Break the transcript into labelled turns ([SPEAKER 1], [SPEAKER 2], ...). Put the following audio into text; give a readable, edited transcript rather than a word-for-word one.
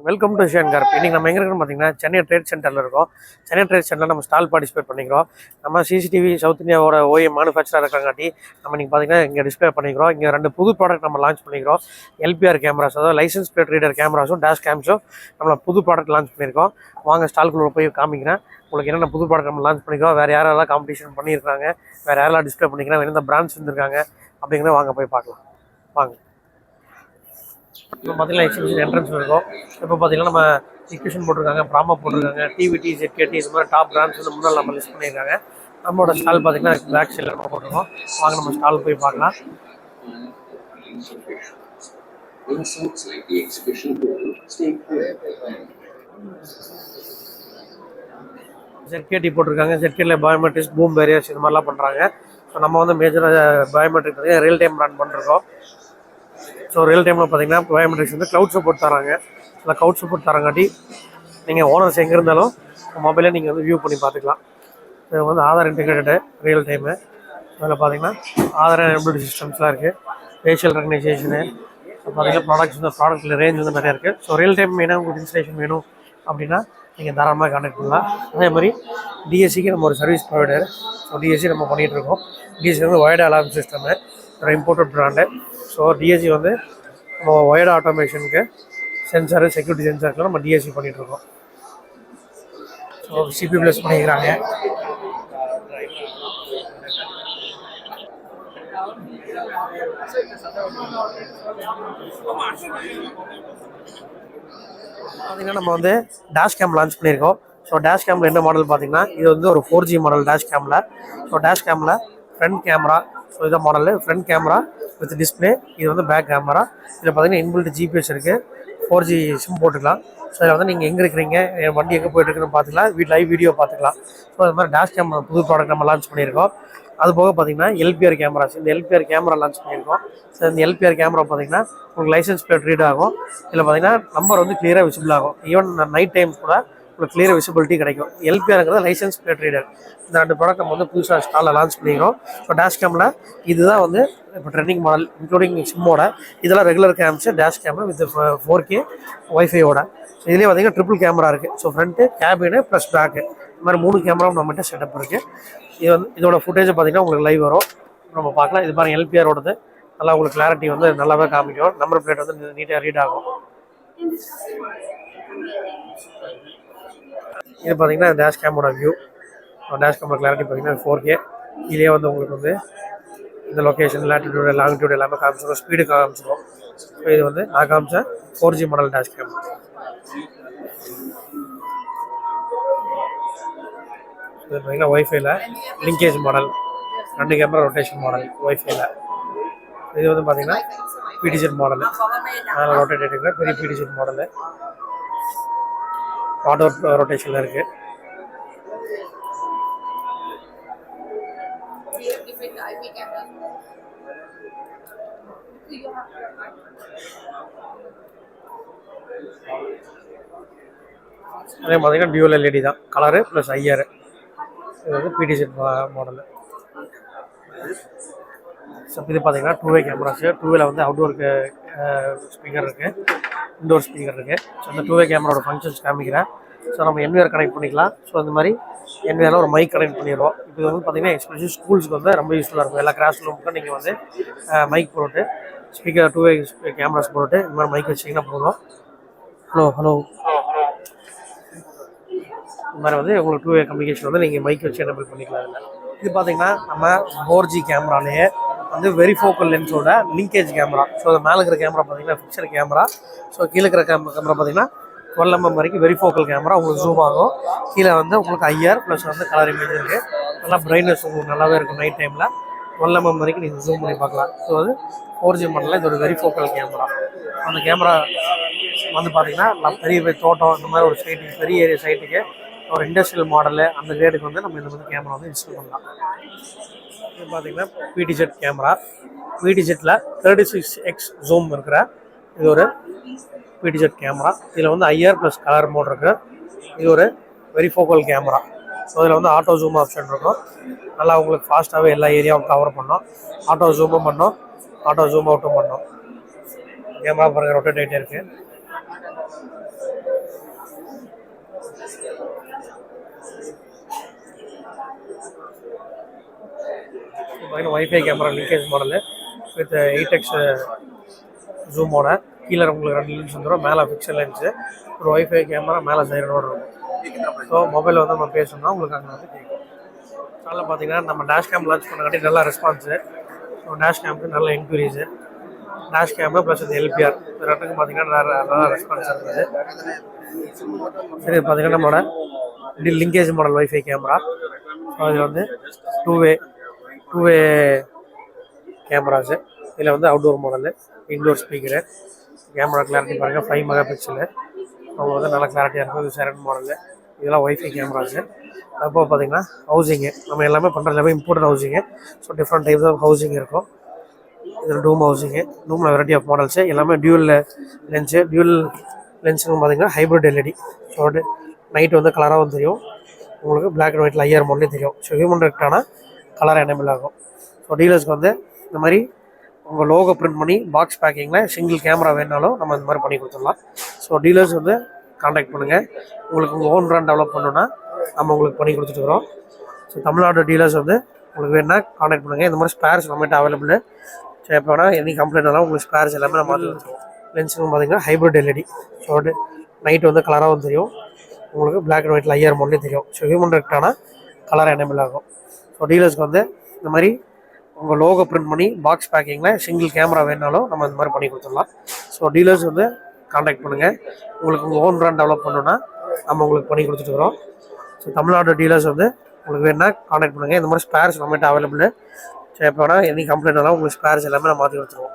[SPEAKER 1] Welcome to Chiyaan corp. இன்றைக்கி நம்ம எங்கே இருக்குன்னு பார்த்தீங்கன்னா சென்னை ட்ரேட் சென்டரில் இருக்கோம். சென்னை ட்ரேட் சென்டரில் நம்ம ஸ்டால் பார்ட்டிசிபேட் பண்ணிக்கிறோம். நம்ம சிசிடிவி சவுத் இந்தியாவோட ஓஎம் மேனுஃபேக்சராக இருக்காங்காட்டி நம்ம இன்றைக்கி பார்த்தீங்கன்னா இங்கே டிஸ்பிளே பண்ணிக்கிறோம். இங்கே 2 புது ப்ராடக்ட் நம்ம லான்ச் பண்ணிக்கிறோம். எல்பிஆர் கேமராஸ், அதாவது லைசன்ஸ் பிளேட் ரீடர் கேமராஸும் டேஷ் கேம்ஸும் நம்ம புது ப்ராடக்ட் லான்ச் பண்ணியிருக்கோம். வாங்க ஸ்டால்குள்ளே போய் காமிக்கிறேன் உங்களுக்கு என்னென்ன புது ப்ராடக்ட் நம்ம லான்ச் பண்ணிக்கிறோம், வேறு யாரெல்லாம் காம்படிஷன் பண்ணியிருக்காங்க, வேறு யாரெல்லாம் டிஸ்பிளே பண்ணிக்கிறோம், எந்த பிராண்ட்ஸ் இருந்திருக்காங்க அப்படிங்கிறத வாங்க போய் பார்க்கலாம். வாங்க. இப்போ பார்த்தீங்கன்னா எக்ஸிபிஷன் என்ட்ரன்ஸ் இருக்கும். இப்போ பார்த்தீங்கன்னா நம்ம எக்ஸிபிஷன் போட்டிருக்காங்க, ப்ராமா போட்டிருக்காங்க, டிவிடி, ZKT இது மாதிரி டாப் பிராண்ட்ஸ் வந்து முன்னால் நம்ம லிஸ்ட் பண்ணியிருக்காங்க. நம்மளோட ஸ்டால் பார்த்தீங்கன்னா பேக் சைடில் நம்ம போட்டிருக்கோம். வாங்க நம்ம ஸ்டால் போய் பார்க்கலாம். ZKT போட்டிருக்காங்க. ZKTயில் பயோமெட்ரிக்ஸ், பூம் பேரியர்ஸ் இது மாதிரிலாம் பண்ணுறாங்க. ஸோ நம்ம வந்து மேஜராக பயோமெட்ரிக் ரியல் டைம் ரன் பண்ணிருக்கோம். ஸோ ரியல் டைமில் பார்த்தீங்கன்னா பயோமெட்ரிக்ஸ் வந்து க்ளவுட் சப்போர்ட் தராங்க. ஸோ க்ளவுட் சப்போர்ட் தரங்காட்டி நீங்கள் ஓனர்ஸ் எங்கே இருந்தாலும் மொபைலே நீங்கள் வந்து வியூ பண்ணி பார்த்துக்கலாம். இது வந்து ஆதார் இன்டிகிரேட்டடு ரியல் டைமு. அதில் பார்த்தீங்கன்னா ஆதார் எனபிள்டு சிஸ்டம்ஸ்லாம் இருக்குது. ஃபேஷியல் ரெகனைசேஷனு பார்த்தீங்கன்னா ப்ராடக்ட்ஸ் வந்து ப்ராடக்ட்டில் ரேஞ்ச் வந்து நிறையா இருக்குது. ஸோ ரியல் டைம் மெயினாக உங்களுக்கு இன்ஸ்டலேஷன் வேணும் அப்படின்னா நீங்கள் தாராளமாக கான்டாக்ட் பண்ணலாம். அதே மாதிரி டிஎஸ்சிக்கு நம்ம ஒரு சர்வீஸ் ப்ரொவைடர். ஸோ டிஎஸ்சி நம்ம பண்ணிகிட்ருக்கோம். டிஎஸ்சி வந்து ஒயர்டு அலார்ம் சிஸ்டமு, ஒரு இம்போர்ட்டட் ப்ராண்டு. ஸோ டிஎஸ்சி வந்து நம்ம ஒயர்டு ஆட்டோமேஷனுக்கு சென்சாரு, செக்யூரிட்டி சென்சாருக்குலாம் நம்ம டிஎஸ்சி பண்ணிகிட்ருக்கோம். ஸோ சிபி ப்ளஸ் பண்ணிக்கிறாங்க. பார்த்தீங்கன்னா நம்ம வந்து டேஷ் கேம் லான்ச் பண்ணியிருக்கோம். ஸோ டேஷ் கேமில் என்ன மாடல் பார்த்தீங்கன்னா இது வந்து ஒரு 4G மாடல் டேஷ் கேமில். ஸோ டேஷ் கேமில் ஃப்ரண்ட் கேமரா, ஸோ இதை model front camera with display. இது வந்து பேக் கேமரா. இதில் பார்த்தீங்கன்னா இன்பில்ட் ஜிபிஎஸ் இருக்குது. 4G சிம் போட்டுக்கலாம். ஸோ இதில் வந்து நீங்கள் எங்கே இருக்கிறீங்க, வண்டி எங்கே போய்ட்டுருக்குன்னு பார்த்துக்கலாம், லைவ் வீடியோ பார்த்துக்கலாம். ஸோ அது மாதிரி டேஷ் கேமரா புது ப்ராடக்ட் நம்ம லான்ச் பண்ணியிருக்கோம். அது போக பார்த்தீங்கன்னா எல்பிஆர் கேமராஸ், இந்த எல்பிஆர் கேமரா லான்ச் பண்ணியிருக்கோம். ஸோ இந்த எல்பிஆர் கேமரா பார்த்தீங்கன்னா உங்களுக்கு லைசன்ஸ் பிளேட் ரீட் ஆகும். இதில் பார்த்தீங்கன்னா நம்பர் வந்து கிளியராக விசிபிள் ஆகும். ஈவன் நைட் டைம்ஸ் கூட உங்களுக்கு கிளியர் விசிபிலிட்டி கிடைக்கும். எல்பிஆருங்கிறது லைசன்ஸ் பிளேட் ரீடர். இந்த 2 ப்ராடக்ட் நம்ம வந்து புதுசாக ஸ்டாலில் லான்ச் பண்ணிக்கிறோம். ஸோ டேஷ் கேமில் இதுதான் வந்து இப்போ ட்ரெண்டிங் மாடல், இன்க்ளூடிங் சிம்மோட. இதெல்லாம் regular cams dash camera with 4K ஒய்ஃபையோட. ஸோ இதுலேயே பார்த்தீங்கன்னா ட்ரிபிள் கேமரா இருக்குது. So front, cabin plus back, இந்த மாதிரி 3 கேமராவும் நம்மகிட்ட செட்டப் இருக்குது. இது வந்து இதோட ஃபுட்டேஜை பார்த்தீங்கன்னா உங்களுக்கு லைவ் வரும், நம்ம பார்க்கலாம். இது பாருங்கள் எல்பிஆரோடது, நல்லா உங்களுக்கு கிளாரிட்டி வந்து நல்லாவே காமிக்கும். நம்பர் பிளேட் வந்து நீட்டாக ரீட் ஆகும். இது பார்த்தீங்கன்னா டேஷ் கேமோட வியூ. டேஷ் கேமரா கிளாரிட்டி பார்த்தீங்கன்னா 4K. இதே வந்து உங்களுக்கு வந்து இந்த லொக்கேஷன், லேட்டிடியூடு, லாங்கிடியூடு எல்லாமே காமிச்சிடும், ஸ்பீடு காமிச்சிடும். ஸோ இது வந்து நான் காமிச்சேன் 4G மாடல் டேஷ் கேமரா. இது பார்த்தீங்கன்னா ஒய்ஃபைல linkage model, 2 camera rotation model ஒய்ஃபைல. இது வந்து பார்த்தீங்கன்னா பிடிஜெட் மாடலு, அதனால் ரொட்டேட் எடுக்கிற பெரிய பிடிஜெட் மாடலு, ஆட்டோ ரொட்டேஷனில் இருக்குது. அதே பார்த்தீங்கன்னா டியூவல் எல்இடி தான், கலரு ப்ளஸ் IR. இது வந்து பிடிஜெட் மாடலு. ஸோ இது பார்த்தீங்கன்னா 2-வே கேமராஸு. 2-வேல வந்து அவுட்டோருக்கு ஸ்பீக்கர் இருக்குது, இன்டோர் ஸ்பீக்கர் இருக்குது. ஸோ அந்த 2-வே கேமராவோட ஃபங்க்ஷன்ஸ் காமிக்கிறேன். ஸோ நம்ம NVR கனெக்ட் பண்ணிக்கலாம். ஸோ அந்த மாதிரி NVRல ஒரு மைக் கனெக்ட் பண்ணிடுவோம். இப்போ இது வந்து பார்த்தீங்கன்னா எஸ்பெஷலி ஸ்கூல்ஸுக்கு வந்து ரொம்ப யூஸ்ஃபுல்லாக இருக்கும். எல்லா கிளாஸ் ரூமுக்கும் நீங்கள் வந்து மைக் போட்டு ஸ்பீக்கர் 2-வே கேமராஸ் போட்டு இந்த மாதிரி மைக் வச்சிங்கன்னா போதும். ஹலோ இந்த மாதிரி வந்து உங்களுக்கு 2-வே கம்யூனிகேஷன் வந்து நீங்கள் மைக் வச்சு எனபிள் பண்ணிக்கலாம். இது பார்த்தீங்கன்னா நம்ம 4G கேமராலேயே வந்து வெரி ஃபோக்கல் லென்ஸோட லிங்கேஜ் கேமரா. ஸோ அது மேலே இருக்கிற கேமரா பார்த்தீங்கன்னா ஃபிக்சர் கேமரா. ஸோ கீழே இருக்கிற கேமரா பார்த்தீங்கன்னா 12mm வரைக்கும் வெரி ஃபோக்கல் கேமரா. உங்களுக்கு ஜூம் ஆகும். கீழே வந்து உங்களுக்கு IR ப்ளஸ் வந்து கலர் இமேஜ் இருக்குது. நல்லா பிரைட்னஸ் உங்களுக்கு நல்லாவே இருக்கும். நைட் டைமில் 12mm வரைக்கும் நீங்கள் ஜூம் பண்ணி பார்க்கலாம். ஸோ அது 4G மாடலில் இது ஒரு வெரி ஃபோக்கல் கேமரா. அந்த கேமரா வந்து பார்த்தீங்கன்னா பெரிய தோட்டம் இந்த மாதிரி ஒரு சைட்டுக்கு, பெரிய ஏரியா சைட்டுக்கு, ஒரு இண்டஸ்ட்ரியல் மாடலு அந்த கிரேடுக்கு வந்து நம்ம இந்த மாதிரி கேமரா வந்து இன்ஸ்டால் பண்ணலாம். இது பார்த்தீங்கன்னா பிடிஜெட் கேமரா. பிடிஜெட்டில் 36x ஜூம் இருக்கிற இது ஒரு பிடிஜெட் கேமரா. இதில் வந்து IR ப்ளஸ் கலர் மோட் இருக்குது. இது ஒரு வெரி ஃபோக்கல் கேமரா. ஸோ இதில் வந்து ஆட்டோ ஜூம் ஆப்ஷன் இருக்கும். நல்லா உங்களுக்கு ஃபாஸ்ட்டாகவே எல்லா ஏரியாவும் கவர் பண்ணோம். ஆட்டோ ஜூமும் பண்ணோம், ஆட்டோ ஜூம் அவுட்டும் பண்ணோம். கேமரா பாருங்கள் ரொட்டேட் ஆகிட்டே இருக்குது. பார்த்தீங்கன்னா wifi camera linkage model with 8x ஜூமோட. கீழே உங்களுக்கு 2 லென்ஸ் வந்துடும், மேலே பிக்சல் லென்ஸு, ஒரு வைஃபை கேமரா மேலே சைடோட இருக்கும். ஸோ மொபைல் வந்து நம்ம பேசணும்னா உங்களுக்கு அங்கே வந்து கேட்கும். அதனால் பார்த்தீங்கன்னா நம்ம டேஷ் கேம் லான்ச் பண்ணங்காட்டி நல்ல ரெஸ்பான்ஸு. ஸோ டேஷ் கேமுக்கு நல்ல இன்க்ரீஸு. டேஷ் கேமு ப்ளஸ் இந்த எல்பிஆர் இது ரெண்டுக்கும் பார்த்தீங்கன்னா நல்ல ரெஸ்பான்ஸ் இருக்குது. சரி பார்த்தீங்கன்னா நம்மளோட linkage model wifi camera. So இது வந்து டூ வே கேமராஸு. இதில் வந்து outdoor model, indoor speaker, camera clarity பாருங்கள் 5 மெகா பிக்சலு. அவங்க வந்து நல்லா கிளாரிட்டியாக இருக்கும். இது செரன் மாடலு. இதெல்லாம் ஒய்ஃபை கேமராஸு. அப்போ பார்த்தீங்கன்னா ஹவுசிங்கு நம்ம எல்லாமே பண்ணுறது எல்லாமே imported housing. So different types of housing இருக்கும். இதில் டூம் ஹவுசிங்கு, டூமில் வெரைட்டி ஆஃப் மாடல்ஸு எல்லாமே டியூவல் லென்ஸுன்னு பார்த்தீங்கன்னா ஹைப்ரிட் எல்இடி. ஸோ நைட் வந்து கலராகவும் தெரியும், உங்களுக்கு பிளாக் அண்ட் ஒயிட்டில் ஐஆர் மோட்லேயும் தெரியும். ஸோ ஹியூமன் ரெக்டான கலர் எனேபிள் ஆகும். ஸோ டீலர்ஸ்க்கு வந்து இந்த மாதிரி உங்கள் லோகோ பிரிண்ட் பண்ணி பாக்ஸ் பேக்கிங்கில் சிங்கிள் கேமரா வேணாலும் நம்ம இந்த மாதிரி பண்ணி கொடுத்துடலாம். ஸோ டீலர்ஸ் வந்து கான்டாக்ட் பண்ணுங்கள். உங்களுக்கு உங்கள் ஓன் பிராண்ட் டெவலப் பண்ணணுன்னா நம்ம உங்களுக்கு பண்ணி கொடுத்துட்டுருக்குறோம். ஸோ தமிழ்நாடு டீலர்ஸ் வந்து உங்களுக்கு வேணால் கான்டாக்ட் பண்ணுங்கள். இந்த மாதிரி ஸ்பேர்ஸ் நம்மகிட்ட அவைலபிள். ஸோ எப்போ வேணால் எனி கம்ப்ளைண்ட் ஆனாலும் உங்களுக்கு ஸ்பேர்ஸ் எல்லாமே நம்ம மாற்றி கொடுத்துருவோம். லென்ஸுன்னு பார்த்தீங்கன்னா ஹைப்ரிட் எல்இடி. ஸோ நைட் வந்து கலராகவும் தெரியும், உங்களுக்கு பிளாக் அண்ட் ஒயிட்டில் ஐஆர் மோட்லேயும் தெரியும். ஸோ ஹியூமன் ரெக்டான கலர் எனேபிள் ஆகும். ஸோ டீலர்ஸ்க்கு வந்து இந்த மாதிரி உங்கள் லோகோ பிரிண்ட் பண்ணி பாக்ஸ் பேக்கிங்கில் சிங்கிள் கேமரா வேணாலும் நம்ம இந்த மாதிரி பண்ணி கொடுத்துடலாம். ஸோ டீலர்ஸ் வந்து கான்டாக்ட் பண்ணுங்கள். உங்களுக்கு உங்கள் ஓன் பிராண்ட் டெவலப் பண்ணணுன்னா நம்ம உங்களுக்கு பண்ணி கொடுத்துட்டுருக்குறோம். ஸோ தமிழ்நாடு டீலர்ஸ் வந்து உங்களுக்கு வேணால் கான்டாக்ட் பண்ணுங்கள். இந்த மாதிரி ஸ்பேர்ஸ் நம்மகிட்ட அவைலபிள். ஸோ எப்போ வேணால் எனி கம்ப்ளைண்ட் ஆனாலும் உங்களுக்கு ஸ்பேர்ஸ் எல்லாமே நம்ம மாற்றி கொடுத்துருவோம்.